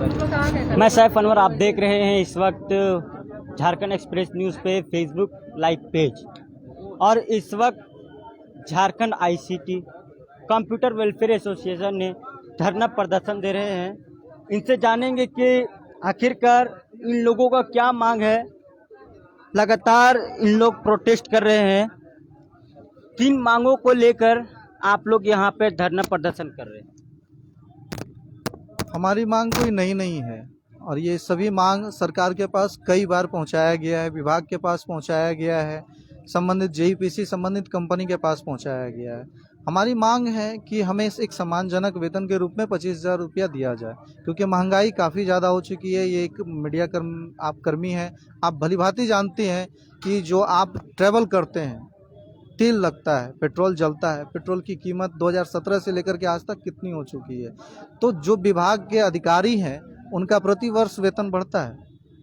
मैं सैफ अनवर, आप देख रहे हैं इस वक्त झारखंड एक्सप्रेस न्यूज़ पे फेसबुक लाइव पेज। और इस वक्त Jharkhand ICT computer welfare association ने धरना प्रदर्शन दे रहे हैं। इनसे जानेंगे कि आखिरकार इन लोगों का क्या मांग है। लगातार इन लोग प्रोटेस्ट कर रहे हैं। किन मांगों को लेकर आप लोग यहाँ पे धरना प्रदर्शन कर रहे हैं? हमारी मांग कोई नई नहीं है और ये सभी मांग सरकार के पास कई बार पहुंचाया गया है, विभाग के पास पहुंचाया गया है, संबंधित जेईपीसी संबंधित कंपनी के पास पहुंचाया गया है। हमारी मांग है कि हमें एक सम्मानजनक वेतन के रूप में 25,000 रुपया दिया जाए, क्योंकि महंगाई काफ़ी ज़्यादा हो चुकी है। ये एक मीडिया आप कर्मी हैं, आप भलीभांति जानते हैं कि जो आप ट्रैवल करते हैं, तेल लगता है, पेट्रोल जलता है, पेट्रोल की कीमत 2017 से लेकर के आज तक कितनी हो चुकी है। तो जो विभाग के अधिकारी हैं उनका प्रति वर्ष वेतन बढ़ता है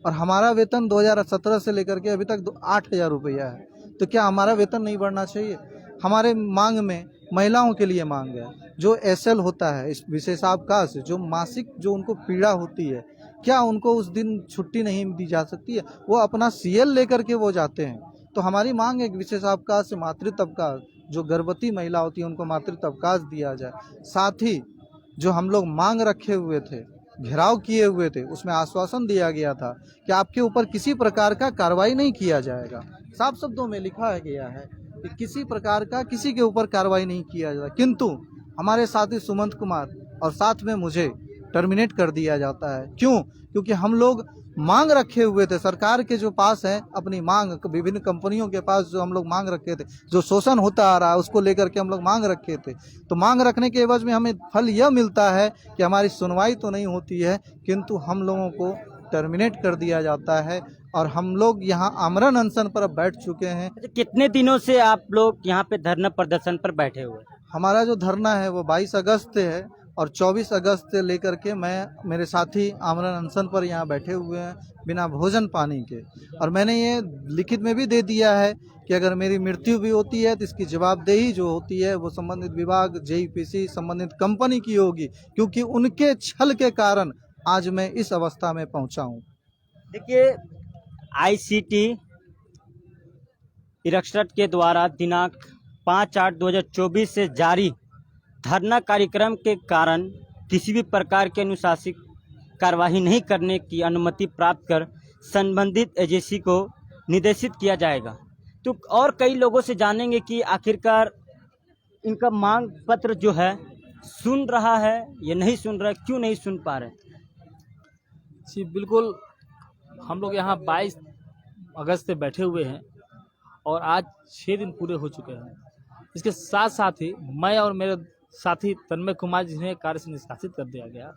और हमारा वेतन 2017 से लेकर के अभी तक 8,000 रुपया है। तो क्या हमारा वेतन नहीं बढ़ना चाहिए? हमारे मांग में महिलाओं के लिए मांग है, जो एसएल होता है, इस विशेषावकाश, जो मासिक जो उनको पीड़ा होती है, क्या उनको उस दिन छुट्टी नहीं दी जा सकती है? वो अपना सीएल लेकर के वो जाते हैं। तो हमारी मांग है कि विशेषावकाश से मातृत्व अवकाश, जो गर्भवती महिला होती है उनको मातृत्व अवकाश दिया जाए। साथ ही जो हम लोग मांग रखे हुए थे, घेराव किए हुए थे, उसमें आश्वासन दिया गया था कि आपके ऊपर किसी प्रकार का कार्रवाई नहीं किया जाएगा। साफ शब्दों में लिखा गया है कि किसी प्रकार का किसी के ऊपर कार्रवाई नहीं किया जाएगा, किंतु हमारे साथी सुमंत कुमार और साथ में मुझे टर्मिनेट कर दिया जाता है। क्यों? क्योंकि हम लोग मांग रखे हुए थे सरकार के जो पास है, अपनी मांग विभिन्न कंपनियों के पास जो हम लोग मांग रखे थे, जो शोषण होता आ रहा है उसको लेकर के हम लोग मांग रखे थे। तो मांग रखने के एवज में हमें फल यह मिलता है कि हमारी सुनवाई तो नहीं होती है, किंतु हम लोगों को टर्मिनेट कर दिया जाता है और हम लोग यहाँ आमरण अनशन पर अब बैठ चुके हैं। कितने दिनों से आप लोग यहाँ पे धरना प्रदर्शन पर बैठे हुए? हमारा जो धरना है वो 22 अगस्त से है और 24 अगस्त से लेकर के मेरे साथी आमरण अनशन पर यहाँ बैठे हुए हैं बिना भोजन पानी के। और मैंने ये लिखित में भी दे दिया है कि अगर मेरी मृत्यु भी होती है तो इसकी जवाबदेही जो होती है वो संबंधित विभाग, जेईपीसी, संबंधित कंपनी की होगी, क्योंकि उनके छल के कारण आज मैं इस अवस्था में पहुँचा हूँ। देखिए, आईसीटी इरस्ट्रट के द्वारा दिनांक 5/8/2024 से जारी धरना कार्यक्रम के कारण किसी भी प्रकार की अनुशासित कार्यवाही नहीं करने की अनुमति प्राप्त कर संबंधित एजेंसी को निर्देशित किया जाएगा। तो और कई लोगों से जानेंगे कि आखिरकार इनका मांग पत्र जो है सुन रहा है या नहीं सुन रहा है, क्यों नहीं सुन पा रहे? जी बिल्कुल, हम लोग यहाँ 22 अगस्त से बैठे हुए हैं और आज 6 दिन पूरे हो चुके हैं। इसके साथ साथ ही मैं और मेरे साथी तन्मय कुमार, जिन्हें कार्य से निष्कासित कर दिया गया,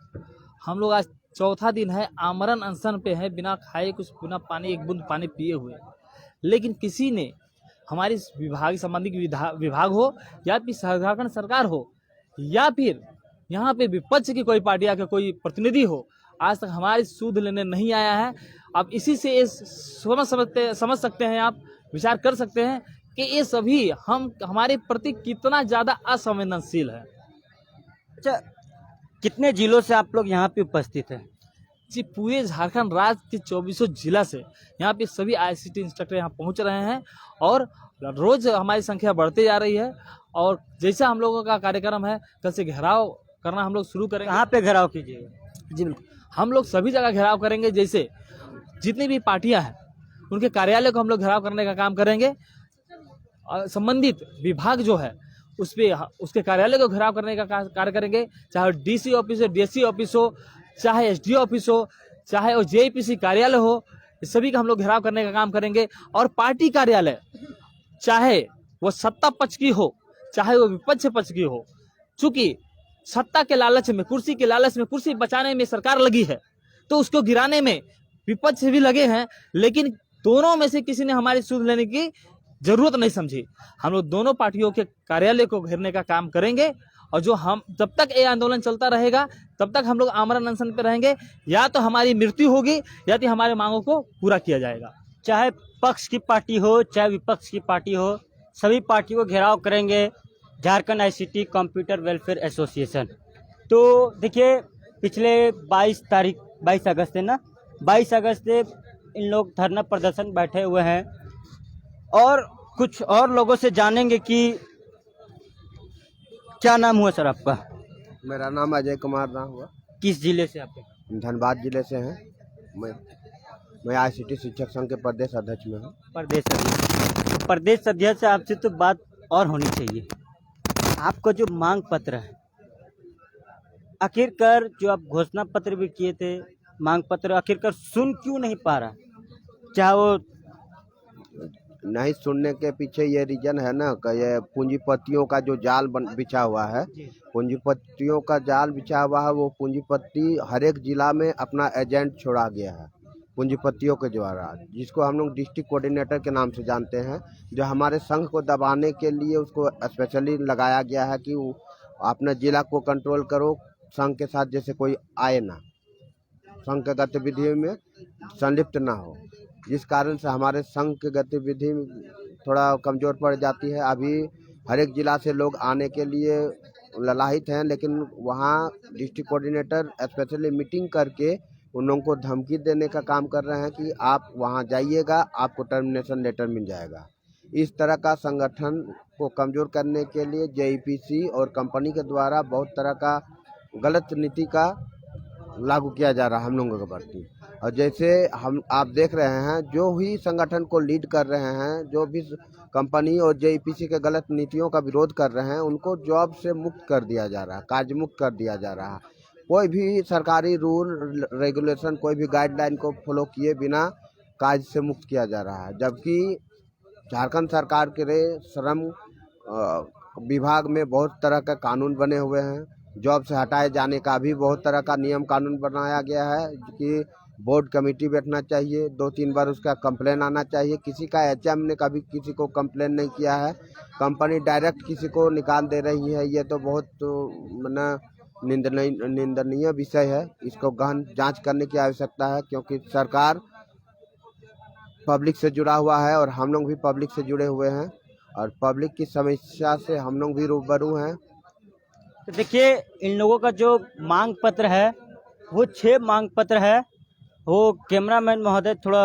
हम लोग आज चौथा दिन है आमरण अनशन पे हैं, बिना खाए, कुछ बिना पानी, एक बूंद पानी पिए हुए। लेकिन किसी ने हमारी विभाग संबंधित विभाग हो या फिर झारखंड सरकार हो या फिर यहाँ पे विपक्ष की कोई पार्टियां का कोई प्रतिनिधि हो, आज तक हमारी सूद लेने नहीं आया है। अब इसी से ये समझ सकते हैं, आप विचार कर सकते हैं कि ये सभी हमारे प्रति कितना ज़्यादा असंवेदनशील है। अच्छा, कितने जिलों से आप लोग यहाँ पे उपस्थित हैं? जी, पूरे झारखंड राज्य के 24 जिला से यहाँ पे सभी आईसीटी इंस्ट्रक्टर यहाँ पहुँच रहे हैं और रोज हमारी संख्या बढ़ती जा रही है। और जैसा हम लोगों का कार्यक्रम है, कल से घेराव करना हम लोग शुरू करेंगे। कहाँ पे घेराव कीजिएगा? जी बिल्कुल, हम लोग सभी जगह घेराव करेंगे। जैसे जितनी भी पार्टियां हैं उनके कार्यालय को हम लोग घेराव करने का काम करेंगे और संबंधित विभाग जो है उसके कार्यालय को घेराव करने का कार्य करेंगे, चाहे डीसी ऑफिस हो, डीएससी ऑफिस हो, चाहे एसडीओ ऑफिस हो, चाहे वो जेईपीसी कार्यालय हो, इस सभी का हम लोग घेराव करने का काम करेंगे। और पार्टी कार्यालय, चाहे वो सत्ता पक्ष की हो चाहे वो विपक्ष पक्ष की हो, चूंकि सत्ता के लालच में, कुर्सी के लालच में, कुर्सी बचाने में सरकार लगी है, तो उसको गिराने में विपक्ष भी लगे हैं। लेकिन दोनों में से किसी ने हमारी सूद लेने की जरूरत नहीं समझी। हम लोग दोनों पार्टियों के कार्यालय को घेरने का काम करेंगे और जब तक ये आंदोलन चलता रहेगा तब तक हम लोग आमरण अनशन पे रहेंगे। या तो हमारी मृत्यु होगी या तो हमारे मांगों को पूरा किया जाएगा। चाहे पक्ष की पार्टी हो चाहे विपक्ष की पार्टी हो, सभी पार्टी को घेराव करेंगे Jharkhand ICT computer welfare association. तो देखिए, पिछले 22 तारीख 22 अगस्त है ना, 22 अगस्त से इन लोग धरना प्रदर्शन बैठे हुए हैं और कुछ और लोगों से जानेंगे कि क्या नाम हुआ सर आपका, मेरा नाम अजय कुमार नाम हुआ, किस जिले से आपके? धनबाद जिले से हैं। मैं आईसीटी शिक्षक संघ के प्रदेश अध्यक्ष में हूँ। प्रदेश अध्यक्ष। तो प्रदेश अध्यक्ष से आपसे तो बात और होनी चाहिए। आपका जो मांग पत्र है, आखिरकार जो आप घोषणा पत्र भी किए थे, मांग पत्र आखिरकार सुन क्यों नहीं पा रहा? चाहे वो नहीं सुनने के पीछे ये रीजन है ना कि ये पूंजीपतियों का जो जाल बिछा हुआ है, पूंजीपतियों का जाल बिछा हुआ है। वो पूंजीपति हर एक जिला में अपना एजेंट छोड़ा गया है पूंजीपतियों के द्वारा, जिसको हम लोग डिस्ट्रिक्ट कोऑर्डिनेटर के नाम से जानते हैं, जो हमारे संघ को दबाने के लिए उसको स्पेशली लगाया गया है कि अपने जिला को कंट्रोल करो, संघ के साथ जैसे कोई आए ना, संघ के गतिविधि में संलिप्त ना हो, जिस कारण से हमारे संघ की गतिविधि थोड़ा कमज़ोर पड़ जाती है। अभी हर एक जिला से लोग आने के लिए ललाहित हैं, लेकिन वहाँ डिस्ट्रिक्ट कोऑर्डिनेटर स्पेशली मीटिंग करके उन लोगों को धमकी देने का काम कर रहे हैं कि आप वहाँ जाइएगा, आपको टर्मिनेशन लेटर मिल जाएगा। इस तरह का संगठन को कमज़ोर करने के लिए जेईपीसी और कंपनी के द्वारा बहुत तरह का गलत नीति का लागू किया जा रहा है हम लोगों के प्रति। और जैसे हम आप देख रहे हैं, जो भी संगठन को लीड कर रहे हैं, जो भी कंपनी और जेईपीसी के गलत नीतियों का विरोध कर रहे हैं, उनको जॉब से मुक्त कर दिया जा रहा है, कार्य मुक्त कर दिया जा रहा है। कोई भी सरकारी रूल रेगुलेशन, कोई भी गाइडलाइन को फॉलो किए बिना कार्य से मुक्त किया जा रहा है। जबकि झारखंड सरकार के श्रम विभाग में बहुत तरह का कानून बने हुए हैं, जॉब से हटाए जाने का भी बहुत तरह का नियम कानून बनाया गया है कि बोर्ड कमेटी बैठना चाहिए, 2-3 बार उसका कंप्लेन आना चाहिए। किसी का एचएम ने कभी किसी को कंप्लेन नहीं किया है, कंपनी डायरेक्ट किसी को निकाल दे रही है। ये तो बहुत निंदनीय विषय है, इसको गहन जांच करने की आवश्यकता है, क्योंकि सरकार पब्लिक से जुड़ा हुआ है और हम लोग भी पब्लिक से जुड़े हुए हैं और पब्लिक की समस्या से हम लोग भी रूबरू हैं। तो देखिए, इन लोगों का जो मांग पत्र है वो 6 मांग पत्र है। वो कैमरामैन महोदय थोड़ा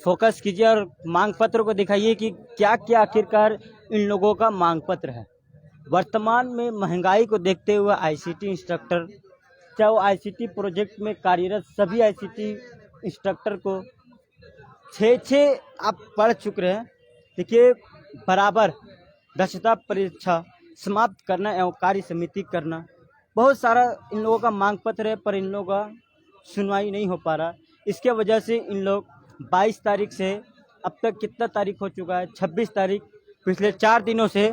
फोकस कीजिए और मांग पत्र को दिखाइए कि क्या क्या आखिरकार इन लोगों का मांग पत्र है। वर्तमान में महंगाई को देखते हुए आईसीटी इंस्ट्रक्टर, चाहे वो आईसीटी प्रोजेक्ट में कार्यरत सभी आईसीटी इंस्ट्रक्टर को 6 आप पढ़ चुके हैं। देखिए, बराबर दक्षता परीक्षा समाप्त करना एवं कार्य समिति करना, बहुत सारा इन लोगों का मांग पत्र है, पर इन लोगों का सुनवाई नहीं हो पा रहा। इसके वजह से इन लोग 22 तारीख से अब तक कितना तारीख हो चुका है, 26 तारीख, पिछले 4 दिनों से।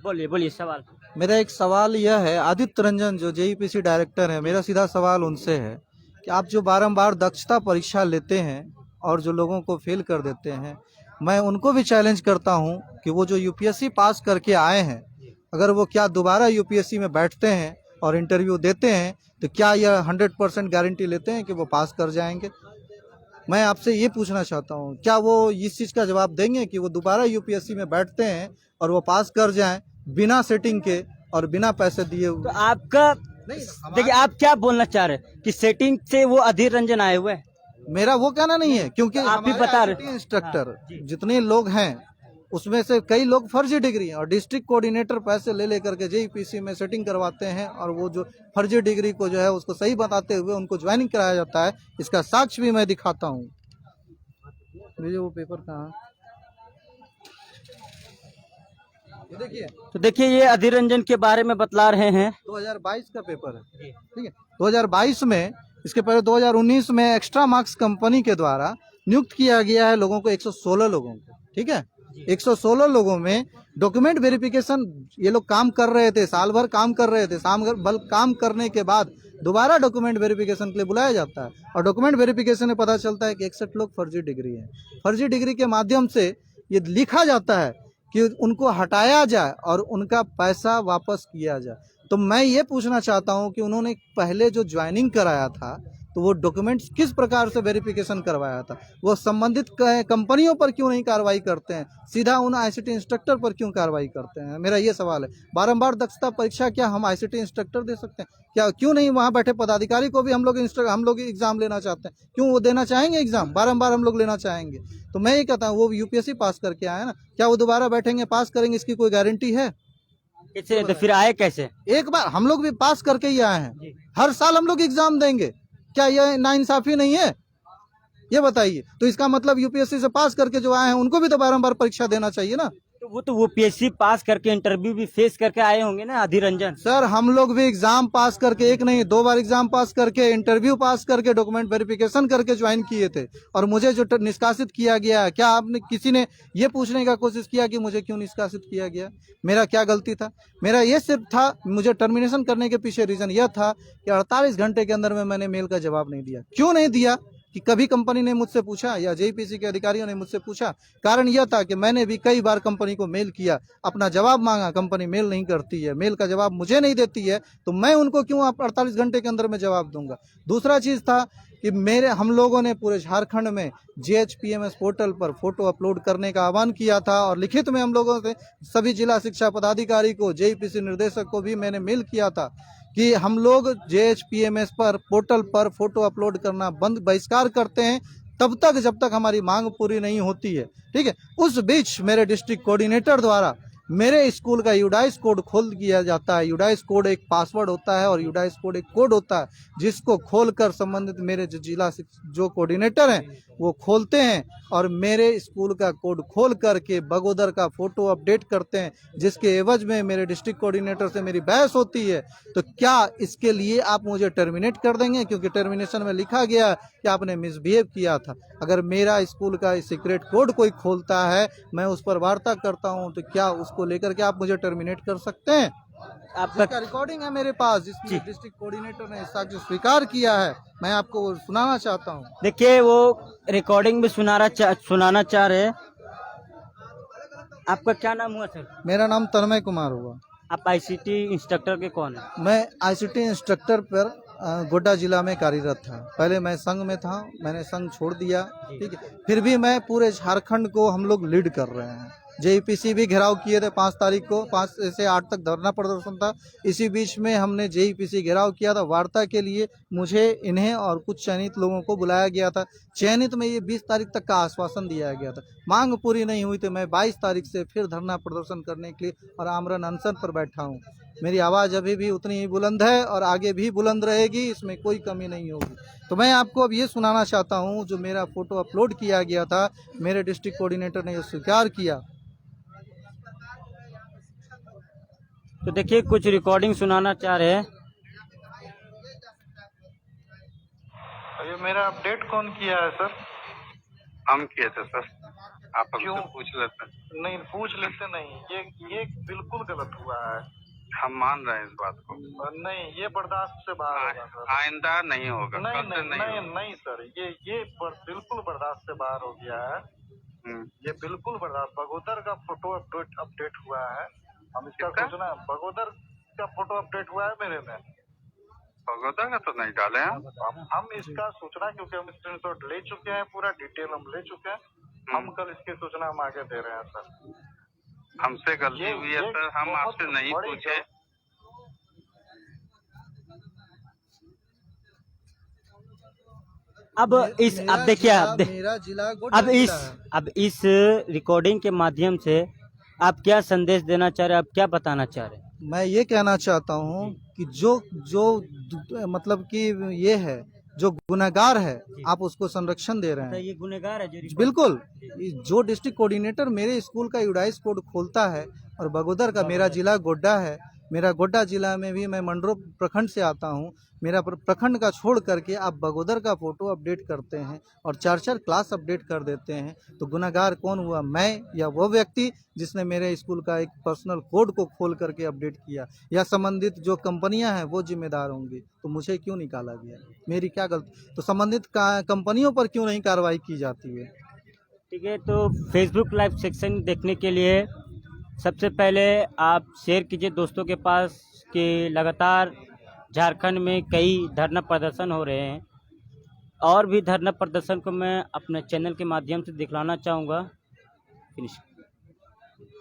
बोलिए सवाल। मेरा एक सवाल यह है, आदित्य रंजन जो जेईपीसी डायरेक्टर है, मेरा सीधा सवाल उनसे है कि आप जो बारंबार दक्षता परीक्षा लेते हैं और जो लोगों को फेल कर देते हैं, मैं उनको भी चैलेंज करता हूं कि वो जो यूपीएससी पास करके आए हैं, अगर वो क्या दोबारा यूपीएससी में बैठते हैं और इंटरव्यू देते हैं तो क्या यह 100% गारंटी लेते हैं कि वो पास कर जाएंगे? मैं आपसे ये पूछना चाहता हूँ, क्या वो इस चीज़ का जवाब देंगे कि वो दोबारा यूपीएससी में बैठते हैं और वो पास कर जाएं बिना सेटिंग के और बिना पैसे दिए हुए? तो आपका देखिए, आप क्या बोलना चाह रहे हैं कि सेटिंग से वो अधीर रंजन आए हुए हैं? मेरा वो कहना नहीं है, क्योंकि आप भी बता रहे इंस्ट्रक्टर जितने लोग हैं उसमें से कई लोग फर्जी डिग्री हैं और डिस्ट्रिक्ट कोऑर्डिनेटर पैसे ले लेकर के जेईपीसी में सेटिंग करवाते हैं और वो जो फर्जी डिग्री को जो है उसको सही बताते हुए उनको ज्वाइनिंग कराया जाता है। इसका साक्ष्य भी मैं दिखाता हूँ। वो पेपर कहाँ? देखिए, तो देखिए, ये अधीर रंजन के बारे में बतला रहे हैं। 2022 का पेपर है, ठीक है। 2022 में, इसके पहले 2019 में एक्स्ट्रा मार्क्स कंपनी के द्वारा नियुक्त किया गया है लोगों को, 116 लोगों को, ठीक है। 116 लोगों में डॉक्यूमेंट वेरिफिकेशन ये लोग काम कर रहे थे, साल भर काम कर रहे थे। काम करने के बाद दोबारा डॉक्यूमेंट वेरिफिकेशन के लिए बुलाया जाता है और डॉक्यूमेंट वेरिफिकेशन में पता चलता है कि 61 लोग फर्जी डिग्री हैं। फर्जी डिग्री के माध्यम से ये लिखा जाता है कि उनको हटाया जाए और उनका पैसा वापस किया जाए। तो मैं ये पूछना चाहता हूँ कि उन्होंने पहले जो ज्वाइनिंग कराया था तो वो डॉक्यूमेंट्स किस प्रकार से वेरिफिकेशन करवाया था, वो संबंधित कंपनियों पर क्यों नहीं कार्रवाई करते हैं, सीधा उन आईसीटी इंस्ट्रक्टर पर क्यों कार्रवाई करते हैं। मेरा ये सवाल है। बारंबार दक्षता परीक्षा क्या हम आईसीटी इंस्ट्रक्टर दे सकते हैं क्या? क्यों नहीं वहाँ बैठे पदाधिकारी को भी हम लोग एग्जाम लेना चाहते हैं, क्यों वो देना चाहेंगे एग्जाम? बारंबार हम लोग लेना चाहेंगे। तो मैं ये कहता हूँ वो यूपीएससी पास करके आए ना, क्या वो दोबारा बैठेंगे पास करेंगे, इसकी कोई गारंटी है? कैसे तो फिर आए कैसे? एक बार हम लोग भी पास करके ही आए हैं, हर साल हम लोग एग्जाम देंगे, क्या ये नाइंसाफी नहीं है? ये बताइए। तो इसका मतलब यूपीएससी से पास करके जो आए हैं उनको भी तो बारंबार परीक्षा देना चाहिए ना। तो वो पीएससी पास करके इंटरव्यू भी फेस करके आए होंगे ना, अधीर रंजन सर। हम लोग भी एग्जाम पास करके, एक नहीं 2 बार एग्जाम पास करके, इंटरव्यू पास करके, डॉक्यूमेंट वेरिफिकेशन करके ज्वाइन किए थे। और मुझे जो निष्कासित किया गया, क्या आपने किसी ने ये पूछने का कोशिश किया कि मुझे क्यों निष्कासित किया गया? मेरा क्या गलती था? मेरा ये सिर्फ था, मुझे टर्मिनेशन करने के पीछे रीजन यह था कि 48 घंटे के अंदर में मैंने मेल का जवाब नहीं दिया। क्यों नहीं दिया कि कभी कंपनी ने मुझसे पूछा या जेईपीसी के अधिकारियों ने मुझसे पूछा? कारण यह था कि मैंने भी कई बार कंपनी को मेल किया, अपना जवाब मांगा, कंपनी मेल नहीं करती है, मेल का जवाब मुझे नहीं देती है, तो मैं उनको क्यों 48 घंटे के अंदर में जवाब दूंगा? दूसरा चीज था कि हम लोगों ने पूरे झारखंड में JHPMS पोर्टल पर फोटो अपलोड करने का आह्वान किया था और लिखित में हम लोगों से सभी जिला शिक्षा पदाधिकारी को, जेईपीसी निर्देशक को भी मैंने मेल किया था कि हम लोग JHPMS पर पोर्टल पर फोटो अपलोड करना बहिष्कार करते हैं तब तक जब तक हमारी मांग पूरी नहीं होती है। ठीक है। उस बीच मेरे डिस्ट्रिक्ट कोऑर्डिनेटर द्वारा मेरे स्कूल का यूडाइस कोड खोल दिया जाता है। यूडाइस कोड एक पासवर्ड होता है और यूडाइस कोड एक कोड होता है, जिसको खोलकर संबंधित मेरे जो कोऑर्डिनेटर हैं वो खोलते हैं और मेरे स्कूल का कोड खोल करके बगोदर का फोटो अपडेट करते हैं, जिसके एवज में मेरे डिस्ट्रिक्ट कोऑर्डिनेटर से मेरी बहस होती है। तो क्या इसके लिए आप मुझे टर्मिनेट कर देंगे? क्योंकि टर्मिनेशन में लिखा गया कि आपने मिसबिहेव किया था। अगर मेरा स्कूल का सीक्रेट कोड कोई खोलता है, मैं उस पर वार्ता करता हूं, तो क्या उसको लेकर के आप मुझे टर्मिनेट कर सकते हैं? आपका रिकॉर्डिंग है मेरे पास, जिसमें डिस्ट्रिक्ट कोऑर्डिनेटर ने साक्ष्य स्वीकार किया है। मैं आपको वो सुनाना चाहता हूँ। देखिए वो रिकॉर्डिंग में सुनाना चाह रहे हैं। आपका क्या नाम हुआ सर? मेरा नाम तन्मय कुमार हुआ। आप आईसीटी इंस्ट्रक्टर के कौन है? मैं आईसीटी इंस्ट्रक्टर पर गोड्डा जिला में कार्यरत था। पहले मैं संघ में था, मैंने संघ छोड़ दिया। ठीक है। फिर भी मैं पूरे झारखंड को हम लोग लीड कर रहे हैं। जेईपीसी भी घेराव किए थे 5 तारीख को, 5 से 8 तक धरना प्रदर्शन था। इसी बीच में हमने जेईपीसी घेराव किया था। वार्ता के लिए मुझे इन्हें और कुछ चयनित लोगों को बुलाया गया था। चयनित में ये 20 तारीख तक का आश्वासन दिया गया था। मांग पूरी नहीं हुई तो मैं 22 तारीख से फिर धरना प्रदर्शन करने के लिए और आमरण अनशन पर बैठा हूँ। मेरी आवाज़ अभी भी उतनी ही बुलंद है और आगे भी बुलंद रहेगी, इसमें कोई कमी नहीं होगी। तो मैं आपको अब ये सुनाना चाहता हूँ, जो मेरा फोटो अपलोड किया गया था, मेरे डिस्ट्रिक्ट कोऑर्डिनेटर ने ये स्वीकार किया। तो देखिए कुछ रिकॉर्डिंग सुनाना चाह रहे हैं। ये मेरा अपडेट कौन किया है सर? हम किए थे सर, आप क्यों? हमसे पूछ लेते। नहीं पूछ लेते नहीं, ये बिल्कुल गलत हुआ है। हम मान रहे हैं इस बात को। नहीं, ये बर्दाश्त से बाहर होगा सर। आइंदा नहीं होगा। नहीं कल से नहीं नहीं, होगा। नहीं सर, ये बिल्कुल बर्दाश्त से बाहर हो गया है। ये बिल्कुल बर्दाश्त। बगोदर का फोटो अपडेट हुआ है। हम इसका सोचना, बगोदर का फोटो अपडेट हुआ है मेरे में। बगोदर का तो नहीं डाले हम इसका सूचना, क्योंकि हम स्क्रीनशॉट ले चुके हैं, पूरा डिटेल हम ले चुके हैं। हम कल इसकी सूचना हम आगे दे रहे हैं सर। हमसे गलती हुई है सर, हम आपसे नहीं पूछे। अब देखिए मेरा जिला गोड्डा जिला है। अब इस रिकॉर्डिंग के माध्यम से आप क्या संदेश देना चाह रहे हैं? आप क्या बताना चाह रहे हैं? मैं ये कहना चाहता हूँ कि जो मतलब कि ये है, जो गुनहगार है, आप उसको संरक्षण दे रहे हैं। ये गुनहगार है जो बिल्कुल। जो डिस्ट्रिक्ट कोऑर्डिनेटर मेरे स्कूल का यूडाइस कोड खोलता है और बगोदर का, मेरा जिला गोड्डा है, मेरा गोड्डा जिला में भी मैं मंडरो प्रखंड से आता हूँ। मेरा प्रखंड का छोड़ करके आप बगोदर का फोटो अपडेट करते हैं और 4 क्लास अपडेट कर देते हैं, तो गुनहगार कौन हुआ? मैं या वो व्यक्ति जिसने मेरे स्कूल का एक पर्सनल कोड को खोल करके अपडेट किया, या संबंधित जो कंपनियां हैं वो जिम्मेदार होंगी? तो मुझे क्यों निकाला गया? मेरी क्या गलती? तो संबंधित कंपनियों पर क्यों नहीं कार्रवाई की जाती है? ठीक है। तो फेसबुक लाइव सेक्शन देखने के लिए सबसे पहले आप शेयर कीजिए दोस्तों के पास कि लगातार झारखंड में कई धरना प्रदर्शन हो रहे हैं। और भी धरना प्रदर्शन को मैं अपने चैनल के माध्यम से दिखलाना चाहूँगा। फिनिश।